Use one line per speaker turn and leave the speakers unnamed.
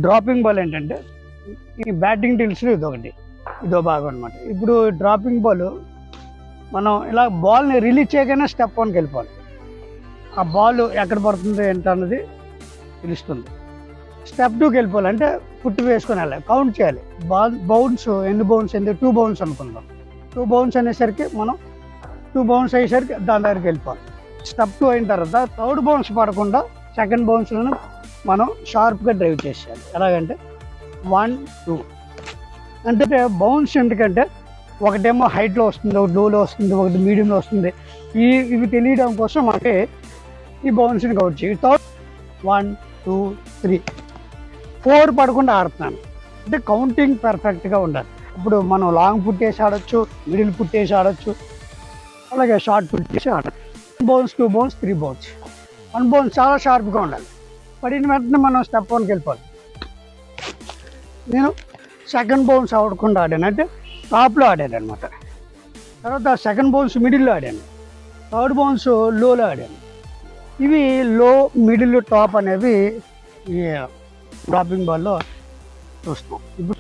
Dropping ball ఏంటంటే ఈ batting టీల్స్లో ఇదో భాగం అనమాట. ఇప్పుడు డ్రాపింగ్ బాల్ మనం ఇలా బాల్ని రిలీజ్ చేయగానే స్టెప్ 1కి వెళ్ళిపోవాలి. ఆ బాల్ ఎక్కడ పడుతుంది ఏంటన్నది తెలుస్తుంది. స్టెప్ 2కి వెళ్ళిపోవాలి, అంటే ఫుట్ వేసుకొని వెళ్ళాలి, కౌంట్ చేయాలి. బౌన్స్ ఎన్ని బౌన్స్ అయింది, 2 బౌన్స్ అనుకుందాం. 2 బౌన్స్ అనేసరికి మనం 2 బౌన్స్ అయ్యేసరికి దాని దగ్గరికి వెళ్ళిపోవాలి. స్టెప్ 2 అయిన తర్వాత 3rd బౌన్స్ పడకుండా 2nd బౌన్స్లను మనం షార్ప్గా డ్రైవ్ చేసేయాలి. ఎలాగంటే 1 2 అంటే బౌన్స్ ఎందుకంటే ఒకటేమో హైట్లో వస్తుంది, ఒకటి లోలో వస్తుంది, ఒకటి మీడియంలో వస్తుంది. ఇవి తెలియడం కోసం మనకి ఈ బౌన్స్ని కౌంట్ చేయి. 1 2 3 4 పడకుండా ఆడుతున్నాను అంటే కౌంటింగ్ పర్ఫెక్ట్గా ఉండాలి. ఇప్పుడు మనం లాంగ్ పుట్ వేసి ఆడొచ్చు, మిడిల్ పుట్ వేసి ఆడొచ్చు, అలాగే షార్ట్ పుట్ వేసి ఆడచ్చు. 1 బౌన్స్ 2 బౌన్స్ 3 బౌన్స్. 1 బౌన్స్ చాలా షార్ప్గా ఉండాలి. పడిన వెంటనే మనం స్టెప్ 1కి వెళ్ళిపోవాలి. నేను 2nd బౌన్స్ ఆడకుండా ఆడాను, అంటే టాప్లో ఆడాను అనమాట. తర్వాత 2nd బౌన్స్ మిడిల్లో ఆడాను, 3rd బౌన్స్ లోలో ఆడాను. ఇవి లో, మిడిల్, టాప్ అనేవి ఈ డ్రాపింగ్ బాల్లో చూస్తాం. ఇప్పుడు